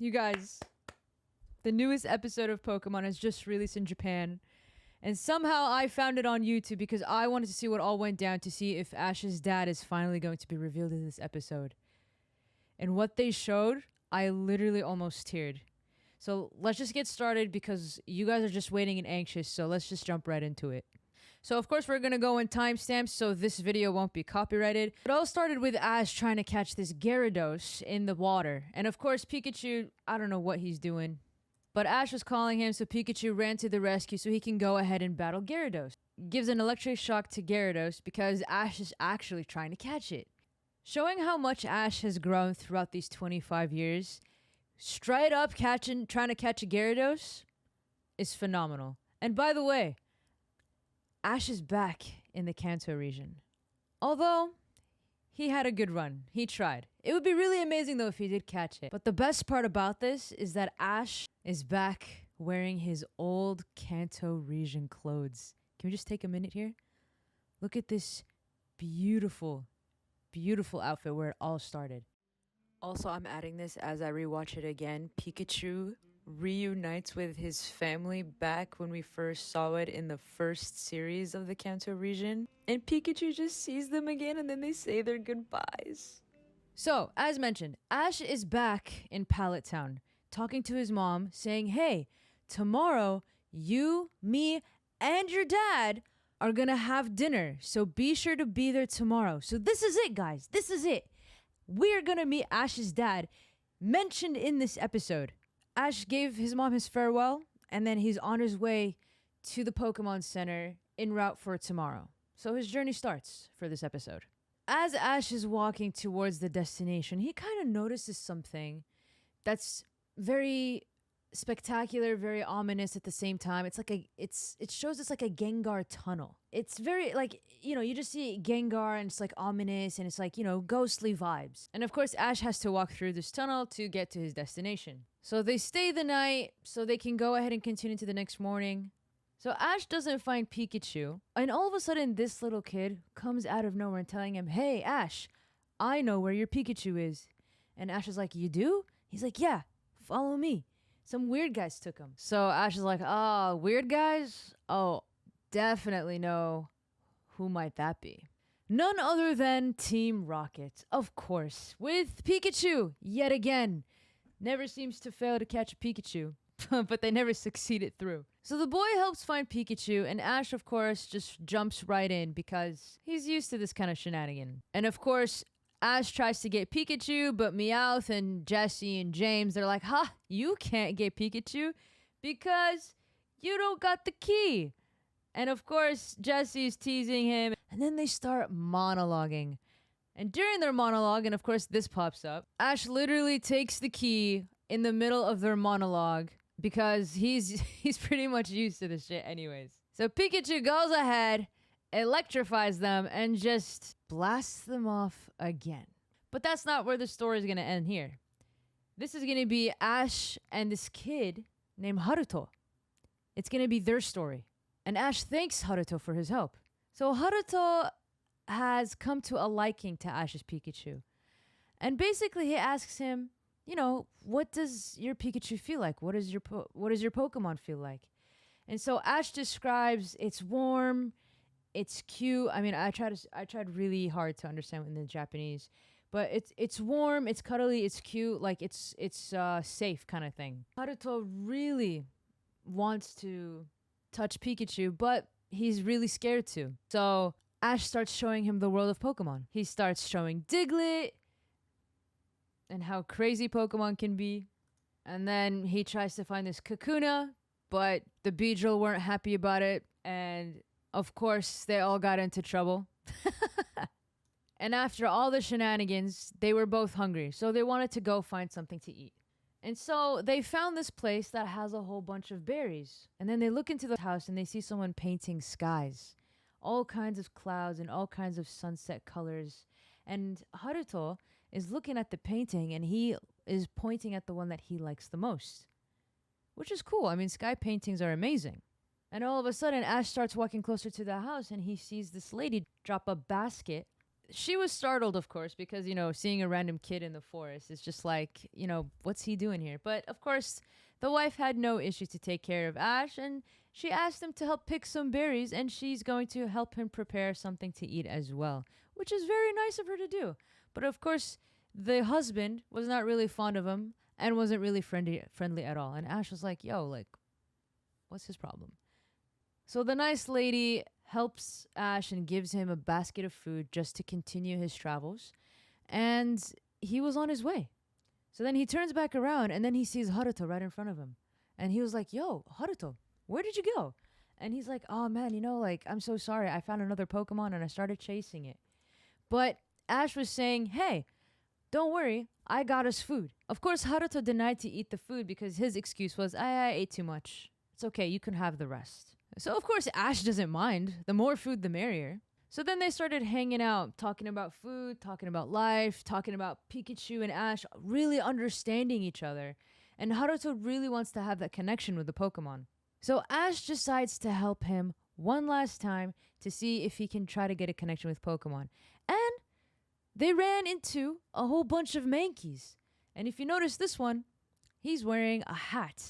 You guys, the newest episode of Pokemon has just released in Japan. And somehow I found it on YouTube because I wanted to see what all went down to see if Ash's dad is finally going to be revealed in this episode. And what they showed, I literally almost teared. So let's just get started because you guys are just waiting and anxious. So let's just jump right into it. So of course we're going to go in timestamps so this video won't be copyrighted. It all started with Ash trying to catch this Gyarados in the water. And of course Pikachu, I don't know what he's doing. But Ash was calling him, so Pikachu ran to the rescue so he can go ahead and battle Gyarados. Gives an electric shock to Gyarados because Ash is actually trying to catch it. Showing how much Ash has grown throughout these 25 years, straight up trying to catch a Gyarados is phenomenal. And by the way, Ash is back in the Kanto region. Although, he had a good run. He tried. It would be really amazing though if he did catch it. But the best part about this is that Ash is back wearing his old Kanto region clothes. Can we just take a minute here? Look at this beautiful, beautiful outfit where it all started. Also, I'm adding this as I rewatch it again. Pikachu reunites with his family back when we first saw it in the first series of the Kanto region. And Pikachu just sees them again and then they say their goodbyes. So, as mentioned, Ash is back in Pallet Town, talking to his mom, saying, hey, tomorrow, you, me, and your dad are gonna have dinner, so be sure to be there tomorrow. So this is it, guys. This is it. We're gonna meet Ash's dad, mentioned in this episode. Ash gave his mom his farewell, and then he's on his way to the Pokemon Center en route for tomorrow. So his journey starts for this episode. As Ash is walking towards the destination, he kind of notices something that's very spectacular, very ominous at the same time. It's like it shows it's like a Gengar tunnel. It's very like, you just see Gengar and it's like ominous and it's like, ghostly vibes. And of course, Ash has to walk through this tunnel to get to his destination. So they stay the night so they can go ahead and continue to the next morning. So Ash doesn't find Pikachu, and all of a sudden this little kid comes out of nowhere and telling him, hey Ash, I know where your Pikachu is. And Ash is like, you do? He's like, yeah, follow me. Some weird guys took him. So Ash is like, oh, weird guys? Oh, definitely know. Who might that be? None other than Team Rocket, of course, with Pikachu, yet again. Never seems to fail to catch a Pikachu. But they never succeeded through. So the boy helps find Pikachu, and Ash, of course, just jumps right in because he's used to this kind of shenanigan. And of course, Ash tries to get Pikachu, but Meowth and Jesse and James, they're like, ha, you can't get Pikachu because you don't got the key. And of course, Jesse's teasing him, and then they start monologuing. And during their monologue, and of course this pops up, Ash literally takes the key in the middle of their monologue because he's pretty much used to this shit anyways. So Pikachu goes ahead, electrifies them, and just blasts them off again. But that's not where the story is going to end here. This is going to be Ash and this kid named Haruto. It's going to be their story. And Ash thanks Haruto for his help. So Haruto has come to a liking to Ash's Pikachu. And basically he asks him, what does your Pikachu feel like? What does your Pokemon feel like? And so Ash describes it's warm, it's cute. I mean, I tried really hard to understand in the Japanese, but it's warm, it's cuddly, it's cute, like it's safe kind of thing. Haruto really wants to touch Pikachu, but he's really scared to. So Ash starts showing him the world of Pokemon. He starts showing Diglett and how crazy Pokemon can be. And then he tries to find this Kakuna, but the Beedrill weren't happy about it. And of course, they all got into trouble. And after all the shenanigans, they were both hungry. So they wanted to go find something to eat. And so they found this place that has a whole bunch of berries. And then they look into the house and they see someone painting skies. All kinds of clouds and all kinds of sunset colors. And Haruto is looking at the painting and he is pointing at the one that he likes the most. Which is cool. I mean, sky paintings are amazing. And all of a sudden, Ash starts walking closer to the house and he sees this lady drop a basket she was startled, of course, because, seeing a random kid in the forest is just like, what's he doing here? But of course, the wife had no issue to take care of Ash, and she asked him to help pick some berries, and she's going to help him prepare something to eat as well, which is very nice of her to do. But of course, the husband was not really fond of him and wasn't really friendly at all. And Ash was like, yo, like, what's his problem? So the nice lady helps Ash and gives him a basket of food just to continue his travels. And he was on his way. So then he turns back around and then he sees Haruto right in front of him. And he was like, yo, Haruto, where did you go? And he's like, oh man, like, I'm so sorry. I found another Pokemon and I started chasing it. But Ash was saying, hey, don't worry, I got us food. Of course, Haruto denied to eat the food because his excuse was, I ate too much. It's okay, you can have the rest. So of course, Ash doesn't mind. The more food, the merrier. So then they started hanging out, talking about food, talking about life, talking about Pikachu and Ash really understanding each other. And Haruto really wants to have that connection with the Pokemon. So Ash decides to help him one last time to see if he can try to get a connection with Pokemon. And they ran into a whole bunch of Mankeys. And if you notice this one, he's wearing a hat,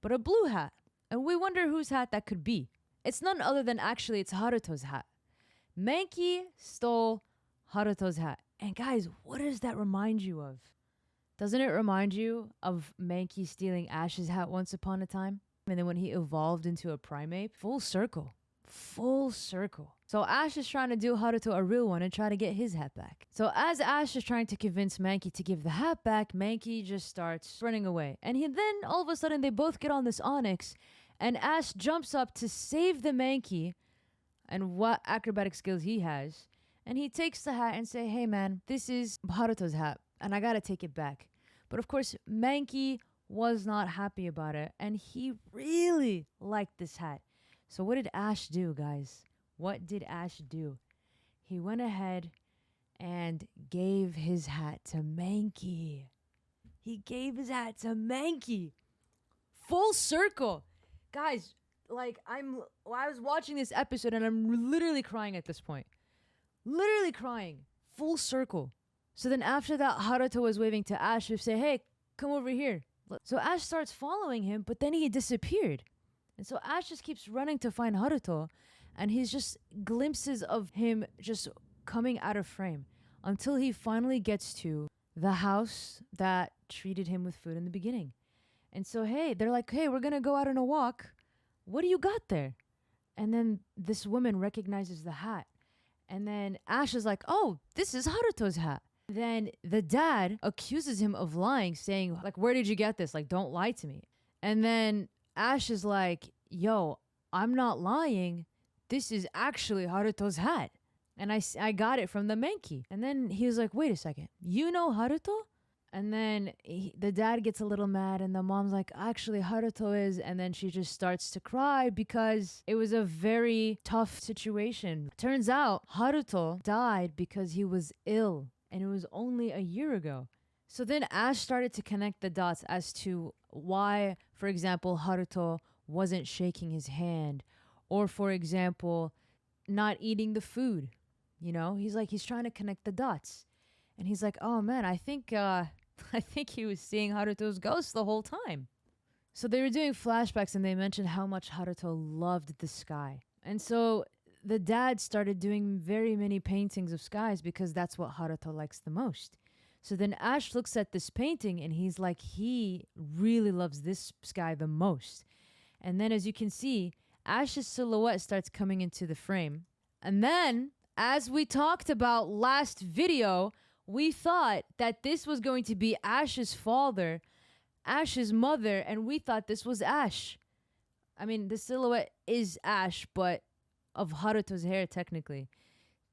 but a blue hat. And we wonder whose hat that could be. It's none other than actually it's Haruto's hat. Mankey stole Haruto's hat. And guys, what does that remind you of? Doesn't it remind you of Mankey stealing Ash's hat once upon a time? And then when he evolved into a primate? Full circle. Full circle. So Ash is trying to do Haruto a real one and try to get his hat back. So as Ash is trying to convince Mankey to give the hat back, Mankey just starts running away. And then all of a sudden they both get on this Onyx and Ash jumps up to save the Mankey and what acrobatic skills he has. And he takes the hat and say, hey man, this is Haruto's hat and I gotta take it back. But of course, Mankey was not happy about it and he really liked this hat. So what did Ash do, guys? What did Ash do? He went ahead and gave his hat to Mankey. He gave his hat to Mankey. Full circle. Guys, like I was watching this episode and I'm literally crying at this point. Literally crying. Full circle. So then after that, Haruto was waving to Ash to say, hey, come over here. So Ash starts following him, but then he disappeared. And so Ash just keeps running to find Haruto, and he's just glimpses of him just coming out of frame until he finally gets to the house that treated him with food in the beginning. And so, they're like, hey, we're going to go out on a walk. What do you got there? And then this woman recognizes the hat. And then Ash is like, oh, this is Haruto's hat. Then the dad accuses him of lying, saying, like, where did you get this? Like, don't lie to me. And then Ash is like, yo, I'm not lying. This is actually Haruto's hat. And I got it from the Mankey. And then he was like, wait a second. You know Haruto? And then the dad gets a little mad and the mom's like, actually Haruto is. And then she just starts to cry because it was a very tough situation. Turns out Haruto died because he was ill. And it was only a year ago. So then Ash started to connect the dots as to why, for example, Haruto wasn't shaking his hand. Or, for example, not eating the food. He's trying to connect the dots. And he's like, oh man, I think he was seeing Haruto's ghost the whole time. So they were doing flashbacks and they mentioned how much Haruto loved the sky. And so the dad started doing very many paintings of skies because that's what Haruto likes the most. So then Ash looks at this painting and he's like, he really loves this sky the most. And then as you can see, Ash's silhouette starts coming into the frame. And then, as we talked about last video, we thought that this was going to be Ash's father, Ash's mother, and we thought this was Ash. I mean, the silhouette is Ash, but of Haruto's hair, technically.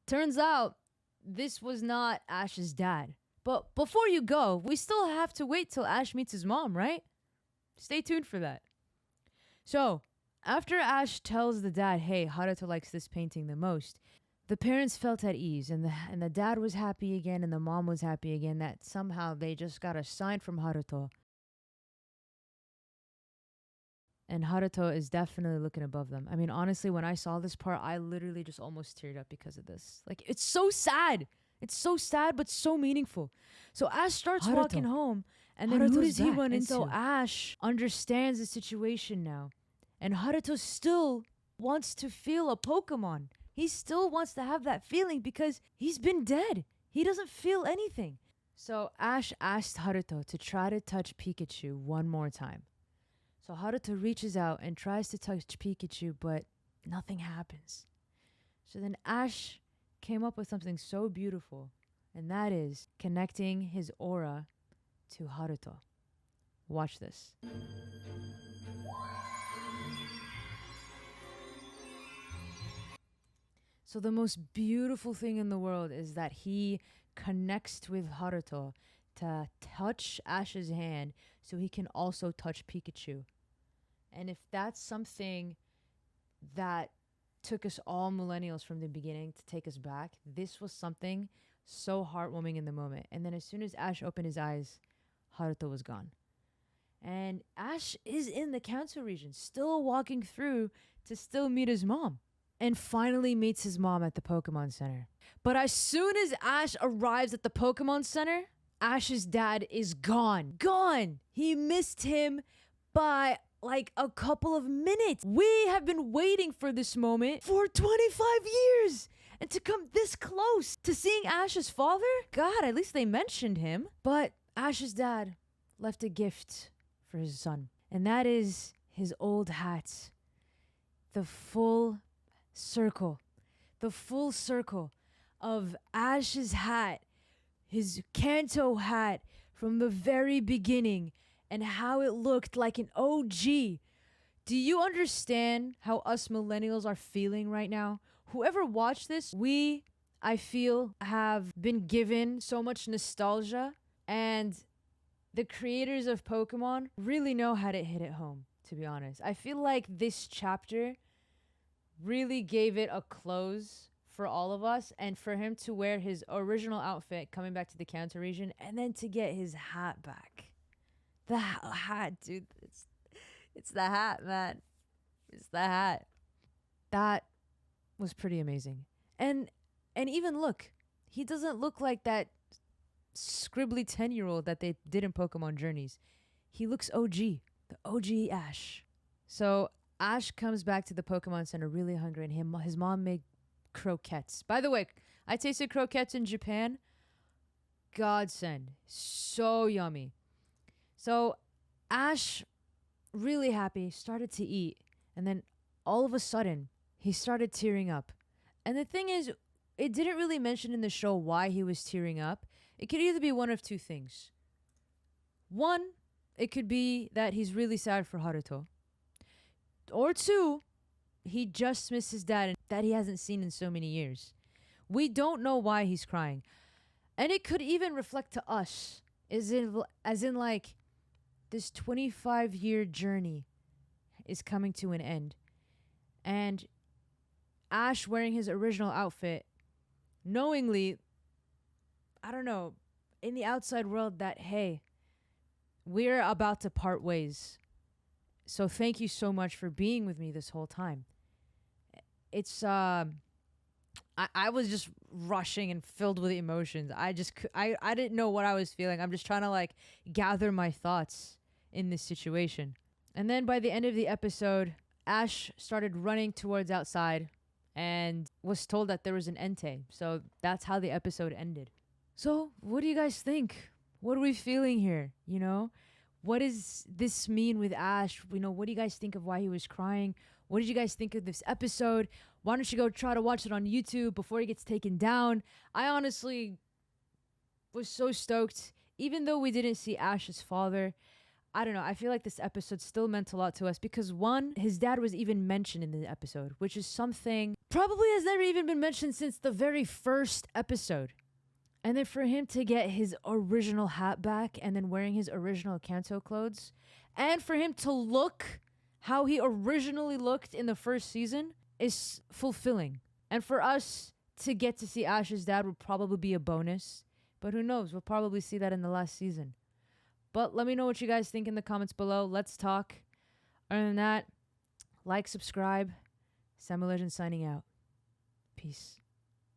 Turns out, this was not Ash's dad. But before you go, we still have to wait till Ash meets his mom, right? Stay tuned for that. So, after Ash tells the dad, hey, Haruto likes this painting the most, the parents felt at ease, and the dad was happy again, and the mom was happy again that somehow they just got a sign from Haruto. And Haruto is definitely looking above them. I mean, honestly, when I saw this part, I literally just almost teared up because of this. Like, it's so sad. It's so sad but so meaningful. So Ash starts Haruto. walking home, and then who Haruto's does he back. run And into? so Ash understands the situation now. And Haruto still wants to feel a Pokemon. He still wants to have that feeling because he's been dead. He doesn't feel anything. So Ash asked Haruto to try to touch Pikachu one more time. So Haruto reaches out and tries to touch Pikachu, but nothing happens. So then Ash came up with something so beautiful, and that is connecting his aura to Haruto. Watch this. So the most beautiful thing in the world is that he connects with Haruto to touch Ash's hand so he can also touch Pikachu. And if that's something that took us all millennials from the beginning to take us back, this was something so heartwarming in the moment. And then as soon as Ash opened his eyes, Haruto was gone. And Ash is in the Kanto region, still walking through to still meet his mom. And finally meets his mom at the Pokemon Center. But as soon as Ash arrives at the Pokemon Center, Ash's dad is gone. Gone! He missed him by like a couple of minutes. We have been waiting for this moment for 25 years. And to come this close to seeing Ash's father? God, at least they mentioned him. But Ash's dad left a gift for his son. And that is his old hat. The full circle of Ash's hat, his Kanto hat from the very beginning, and how it looked like an OG. Do you understand how us millennials are feeling right now? Whoever watched this, I feel, have been given so much nostalgia, and the creators of Pokemon really know how to hit it home, to be honest. I feel like this chapter really gave it a close for all of us, and for him to wear his original outfit coming back to the Kanto region and then to get his hat back. The hat, dude. It's the hat, man. It's the hat. That was pretty amazing. And even look, he doesn't look like that scribbly 10-year-old that they did in Pokemon Journeys. He looks OG. The OG Ash. So Ash comes back to the Pokemon Center really hungry, and his mom made croquettes. By the way, I tasted croquettes in Japan. Godsend. So yummy. So Ash, really happy, started to eat. And then all of a sudden, he started tearing up. And the thing is, it didn't really mention in the show why he was tearing up. It could either be one of two things. One, it could be that he's really sad for Haruto. Or two, he just missed his dad that he hasn't seen in so many years. We don't know why he's crying. And it could even reflect to us, as in like, this 25-year journey is coming to an end. And Ash wearing his original outfit, knowingly, I don't know, in the outside world that, hey, we're about to part ways. So thank you so much for being with me this whole time. It's I was just rushing and filled with emotions. I didn't know what I was feeling. I'm just trying to like gather my thoughts in this situation. And then by the end of the episode, Ash started running towards outside and was told that there was an Entei. So that's how the episode ended. So what do you guys think? What are we feeling here? You know? What does this mean with Ash? You know, what do you guys think of why he was crying? What did you guys think of this episode? Why don't you go try to watch it on YouTube before he gets taken down? I honestly was so stoked. Even though we didn't see Ash's father, I don't know. I feel like this episode still meant a lot to us because one, his dad was even mentioned in the episode, which is something probably has never even been mentioned since the very first episode. And then for him to get his original hat back and then wearing his original Kanto clothes, and for him to look how he originally looked in the first season is fulfilling. And for us to get to see Ash's dad would probably be a bonus. But who knows? We'll probably see that in the last season. But let me know what you guys think in the comments below. Let's talk. Other than that, like, subscribe. SamuLegend signing out. Peace.